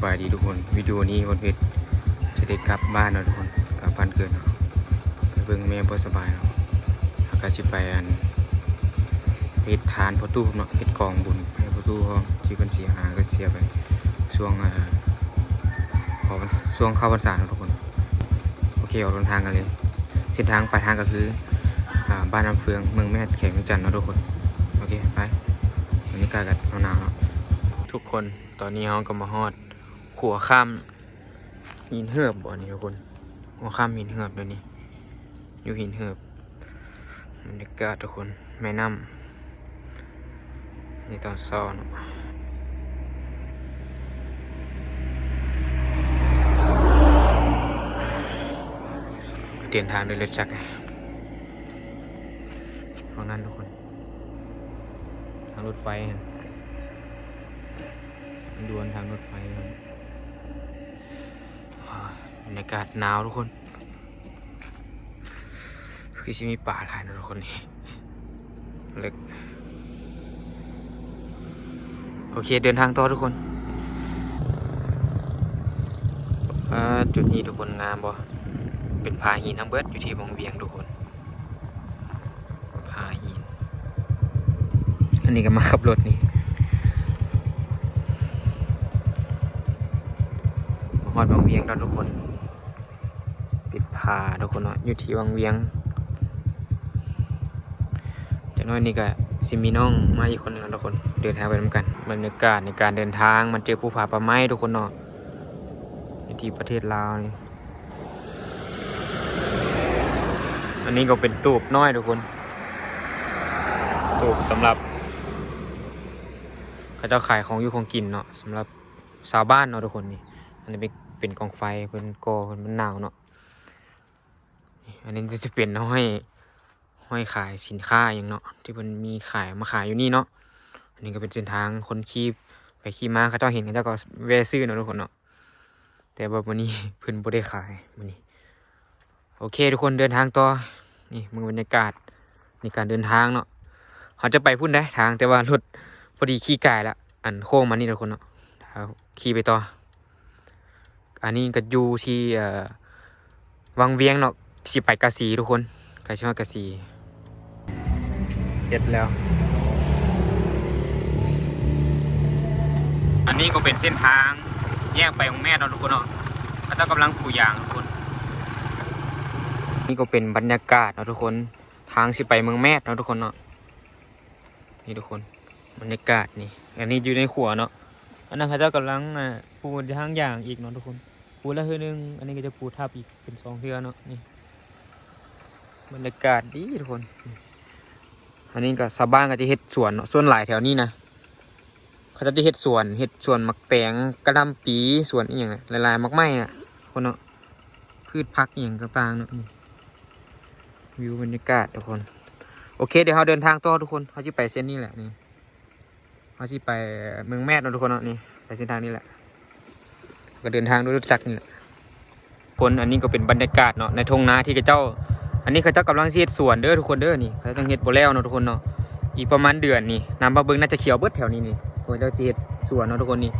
สวัสดีทุกคนวิดีโอนี้วันเพชรจะได้กลับบ้านเนาะทุกคนกลับบ้านเกินเนาะไปเบิ่งแม่บ่สบายเนาะก็สิไปเพชรทานพ่อตู้เนาะเพชรกองบุญให้พ่อตู้เขาที่เพิ่นเสียหาก็เสียไปช่วงพอช่วงเข้าพรรษาเนาะทุกคนโอเคออกเดินทางกันเลยเส้นทางปลายทางก็คือบ้านน้ำเฟืองเมืองแม่แขกเมืองจันทน์เนาะทุกคนโอเคไปวันนี้กากันหนาวๆเนาะทุกคนตอนนี้เราก็มาฮอดขัวข้ามหินเหือบบ่นี่ทุกคนขัวข้ามหินเหือบเดี๋ยวนี้อยู่หินเหือบบรรยากาศทุกคนแม่น้ำนี่ตอนเช้าเนาะเดินทางโดยรถจักรฝั่งนั้นทุกคนทางรถไฟด่วนทางรถไฟบรรยากาศหนาวทุกคนคือจะมีป่าหลายนะทุกคนนี่เล็กโอเคเดินทางต่อทุกคนจุดนี้ทุกคนงามบ่เป็นผาหินทั้งเบิดอยู่ที่วังเวียงทุกคนผาหินอันนี้ก็มาขับรถนี่ฮอดวังเวียงแล้วทุกคนปิดผาทุกคนเนาะอยู่ที่วังเวียงจากน้อยนี่ก็ซิมีน้องมาอีกคนหนึ่งทุกคนเดินทางไปด้วยกันบรรยากาศในการเดินทางมันเจอภูผาป่าไม้ทุกคนเนาะที่ประเทศลาวนี่อันนี้ก็เป็นตูบน้อยทุกคนตูบสำหรับเขาเจ้าขายของอยู่ของกินเนาะสำหรับชาวบ้านเนาะทุกคนนี่อันนี้เป็นกองไฟเป็นก่อมันหนาวเนาะอันนี้จะเป็นห้อยขายสินค้าอย่างเนาะที่มันมีขายมาขายอยู่นี่เนาะอันนี้ก็เป็นเส้นทางคนขี่ไปขี่มาเขาเจ้าเห็นเขาเจ้าก็แวะซื้อเนาะทุกคนเนาะแต่แบบวันนี้เพิ่นบ่ได้ขายวันนี้โอเคทุกคนเดินทางต่อนี่มึงบรรยากาศในการเดินทางเนาะเขาจะไปพุ่นได้ทางแต่ว่ารถพอดีขี่ไกลละอันโค้งมานี่ทุกคนเนาะขี่ไปต่ออันนี้ก็อยู่ที่วังเวียงเนาะสิไปกาสีทุกคนใครชอบกาสีเสร็จแล้วอันนี้ก็เป็นเส้นทางแยกไปของแม่เนาะทุกคนเนาะเขาต้องกำลังปลูกยางทุกคนนี่ก็เป็นบรรยากาศเนาะทุกคนทางสิไปเมืองแม่เนาะทุกคนเนาะนี่ทุกคนบรรยากาศนี่อันนี้อยู่ในขัวเนาะอันนั้นเขาจะกำลังปูทางอย่างอีกเนาะทุกคนปูละเทื่อนึงอันนี้ก็จะปูทับอีกเป็น2 เทื่อเนาะนี่บรรยากาศดีทุกคนอันนี้ก็ชาวบ้านก็จะเฮ็ดสวนเนาะส่วนหลายแถวนี้นะเขาจะเฮ็ดสวนมักแตงกระลำปีสวนอีหยังหลายๆมักไม้น่ะคนเนาะพืชผักอีหยังต่างๆเนาะนี่วิวบรรยากาศทุกคนโอเคเดี๋ยวเราเดินทางต่อทุกคนเขาจะไปเส้นนี้แหละนี่เขาจะไปเมืองแม่เนาะทุกคนเนาะนี่ไปเส้นทางนี้แหละก็เดินทางด้วยรถจักรนี่แหละคนอันนี้ก็เป็นบรรยากาศเนาะในทุ่งนาที่เจ้าอันนี้เขาเจ้ากำลังเฮ็ดสวนเด้อทุกคนเด้อนี่เขาต้องเฮ็ดบ่แล้วเนาะทุกคนเนาะอีกประมาณเดือนนี่น้ำบะเบิงน่าจะเขียวเบิดแถวนี้นี่เขาเจ้าจะเฮ็ดสวนเนาะทุกคนนี่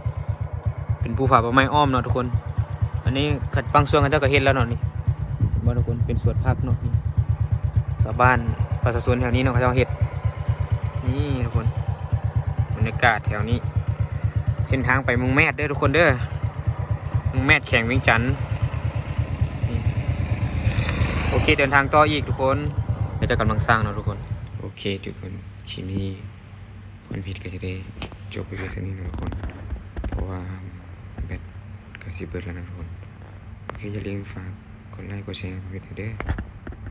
เป็นภูผาป่าไม้อ้อมเนาะทุกคนอันนี้ขัดบางส่วนเขาเจ้าก็เฮ็ดแล้วเนาะนี่บ่ทุกคนเป็นสวนผักเนาะนี่ชาวบ้านประชาชนแถวนี้เนาะเขาเจ้าเฮ็ดนี่ทุกคนบรรยากาศแถวนี้เส้นทางไปเมืองแม่เด้อทุกคนเด้อเมืองแม่แข่งเวียงจันทน์โอเคเดินทางต่ออีกทุกคนเราจะกำลังสร้างเนาะทุกคนโอเคทุกคนคลิปนี้คนผิดก็จะได้จบไปเพียงเท่านี้นะทุกคนเพราะว่าแบตก็สิเบิดแล้วนะทุกคนโอเคอย่าลืมฝากกดไลค์กดแชร์เพื่อนเด้อ